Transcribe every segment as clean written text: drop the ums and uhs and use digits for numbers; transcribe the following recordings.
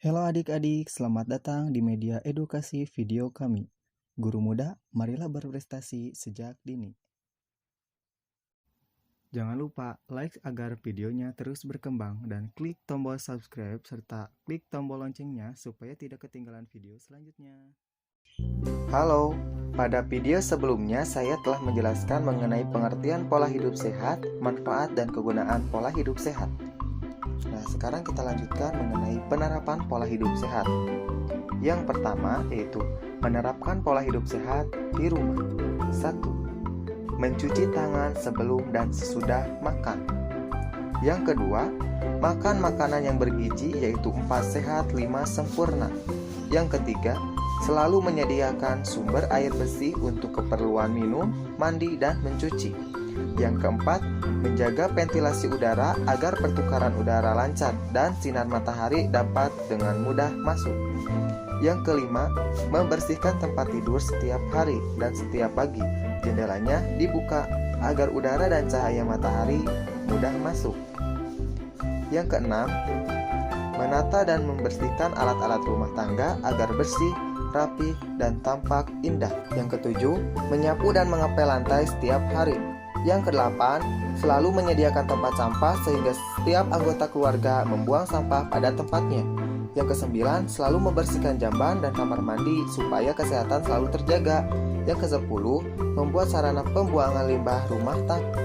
Halo adik-adik, selamat datang di media edukasi video kami. Guru muda, marilah berprestasi sejak dini. Jangan lupa like agar videonya terus berkembang dan klik tombol subscribe serta klik tombol loncengnya supaya tidak ketinggalan video selanjutnya. Halo, pada video sebelumnya saya telah menjelaskan mengenai pengertian pola hidup sehat, manfaat dan kegunaan pola hidup sehat. Nah, sekarang kita lanjutkan mengenai penerapan pola hidup sehat. Yang pertama yaitu menerapkan pola hidup sehat di rumah. 1. Mencuci tangan sebelum dan sesudah makan. Yang kedua, makan makanan yang bergizi yaitu 4 sehat 5 sempurna. Yang ketiga, selalu menyediakan sumber air bersih untuk keperluan minum, mandi, dan mencuci. Yang keempat, menjaga ventilasi udara agar pertukaran udara lancar dan sinar matahari dapat dengan mudah masuk. Yang kelima, membersihkan tempat tidur setiap hari dan setiap pagi. Jendelanya dibuka agar udara dan cahaya matahari mudah masuk. Yang keenam, menata dan membersihkan alat-alat rumah tangga agar bersih, rapi, dan tampak indah. Yang ketujuh, menyapu dan mengepel lantai setiap hari. Yang kedelapan, selalu menyediakan tempat sampah sehingga setiap anggota keluarga membuang sampah pada tempatnya. Yang kesembilan, selalu membersihkan jamban dan kamar mandi supaya kesehatan selalu terjaga. Yang kesepuluh, membuat sarana pembuangan limbah rumah tangga.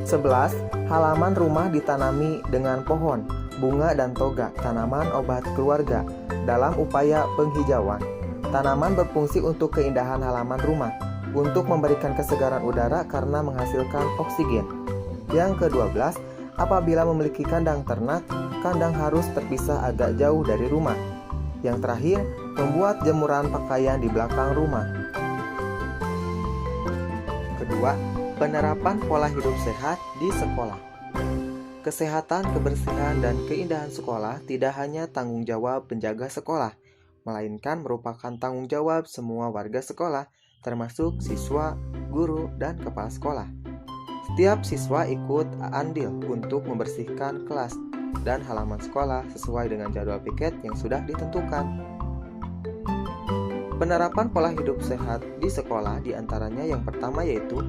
11. Halaman rumah ditanami dengan pohon, bunga dan toga, tanaman obat keluarga. Dalam upaya penghijauan, tanaman berfungsi untuk keindahan halaman rumah, untuk memberikan kesegaran udara karena menghasilkan oksigen. Yang ke-12, apabila memiliki kandang ternak, kandang harus terpisah agak jauh dari rumah. Yang terakhir, membuat jemuran pakaian di belakang rumah. Kedua, penerapan pola hidup sehat di sekolah. Kesehatan, kebersihan, dan keindahan sekolah tidak hanya tanggung jawab penjaga sekolah, melainkan merupakan tanggung jawab semua warga sekolah, termasuk siswa, guru, dan kepala sekolah. Setiap siswa ikut andil untuk membersihkan kelas dan halaman sekolah sesuai dengan jadwal piket yang sudah ditentukan. Penerapan pola hidup sehat di sekolah diantaranya yang pertama yaitu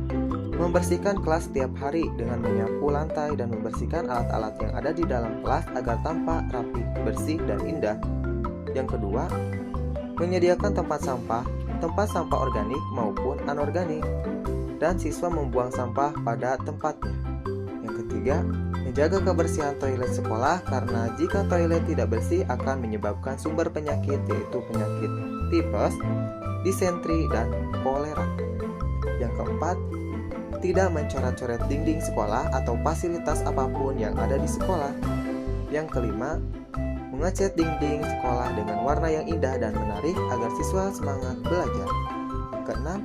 membersihkan kelas setiap hari dengan menyapu lantai dan membersihkan alat-alat yang ada di dalam kelas agar tampak rapi, bersih, dan indah. Yang kedua, menyediakan tempat sampah organik maupun anorganik, dan siswa membuang sampah pada tempatnya. Yang ketiga, menjaga kebersihan toilet sekolah karena jika toilet tidak bersih akan menyebabkan sumber penyakit yaitu penyakit tipes, disentri, dan kolera. Yang keempat, tidak mencoret-coret dinding sekolah atau fasilitas apapun yang ada di sekolah. Yang kelima, mengecat dinding sekolah dengan warna yang indah dan menarik agar siswa semangat belajar. Yang keenam,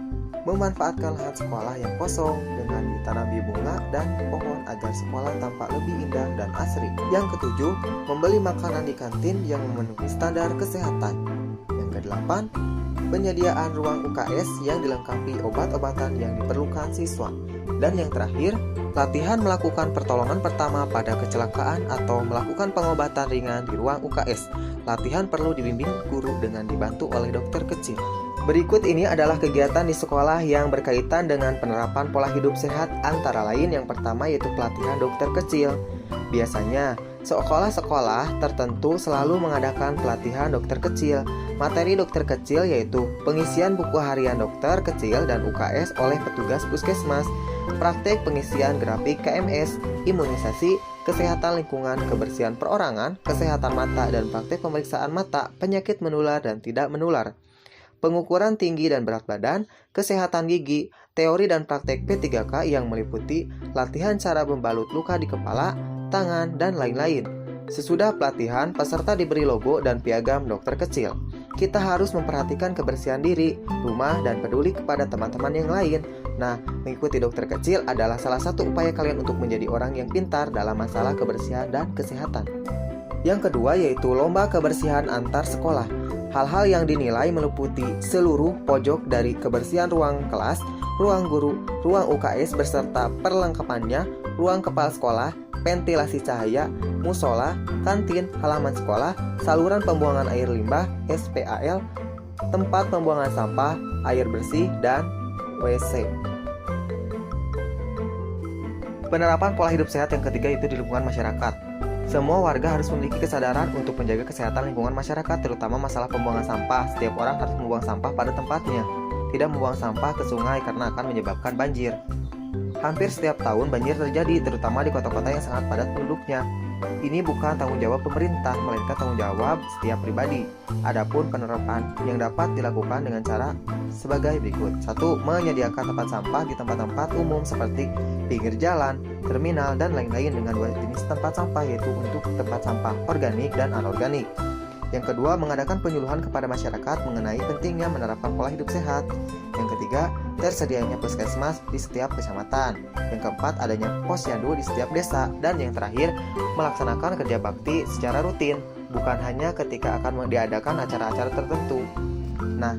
memanfaatkan lahan sekolah yang kosong dengan ditanami bunga dan pohon agar sekolah tampak lebih indah dan asri. Yang ketujuh, membeli makanan di kantin yang memenuhi standar kesehatan. Yang kedelapan, penyediaan ruang UKS yang dilengkapi obat-obatan yang diperlukan siswa. Dan yang terakhir, latihan melakukan pertolongan pertama pada kecelakaan atau melakukan pengobatan ringan di ruang UKS. Latihan perlu dibimbing guru dengan dibantu oleh dokter kecil. Berikut ini adalah kegiatan di sekolah yang berkaitan dengan penerapan pola hidup sehat, antara lain yang pertama yaitu pelatihan dokter kecil. Biasanya, sekolah-sekolah tertentu selalu mengadakan pelatihan dokter kecil. Materi dokter kecil yaitu pengisian buku harian dokter kecil dan UKS oleh petugas puskesmas, praktek pengisian grafik KMS, imunisasi, kesehatan lingkungan, kebersihan perorangan, kesehatan mata, dan praktek pemeriksaan mata, penyakit menular dan tidak menular, pengukuran tinggi dan berat badan, kesehatan gigi, teori dan praktek P3K yang meliputi latihan cara membalut luka di kepala, tangan, dan lain-lain. Sesudah pelatihan, peserta diberi logo dan piagam dokter kecil. Kita harus memperhatikan kebersihan diri, rumah, dan peduli kepada teman-teman yang lain. Nah, mengikuti dokter kecil adalah salah satu upaya kalian untuk menjadi orang yang pintar dalam masalah kebersihan dan kesehatan. Yang kedua yaitu lomba kebersihan antar sekolah. Hal-hal yang dinilai meliputi seluruh pojok dari kebersihan ruang kelas, ruang guru, ruang UKS beserta perlengkapannya, ruang kepala sekolah, ventilasi cahaya, musola, kantin, halaman sekolah, saluran pembuangan air limbah (SPAL), tempat pembuangan sampah, air bersih, dan WC. Penerapan pola hidup sehat yang ketiga itu di lingkungan masyarakat. Semua warga harus memiliki kesadaran untuk menjaga kesehatan lingkungan masyarakat, terutama masalah pembuangan sampah. Setiap orang harus membuang sampah pada tempatnya, tidak membuang sampah ke sungai karena akan menyebabkan banjir. Hampir setiap tahun banjir terjadi, terutama di kota-kota yang sangat padat penduduknya. Ini bukan tanggung jawab pemerintah, melainkan tanggung jawab setiap pribadi. Adapun penerapan yang dapat dilakukan dengan cara sebagai berikut. 1. Menyediakan tempat sampah di tempat-tempat umum seperti pinggir jalan, terminal, dan lain-lain dengan dua jenis tempat sampah, yaitu untuk tempat sampah organik dan anorganik. Yang kedua, mengadakan penyuluhan kepada masyarakat mengenai pentingnya menerapkan pola hidup sehat. Yang ketiga, tersedianya puskesmas di setiap kecamatan. Yang keempat, adanya posyandu di setiap desa. Dan yang terakhir, melaksanakan kerja bakti secara rutin, bukan hanya ketika akan diadakan acara-acara tertentu. Nah,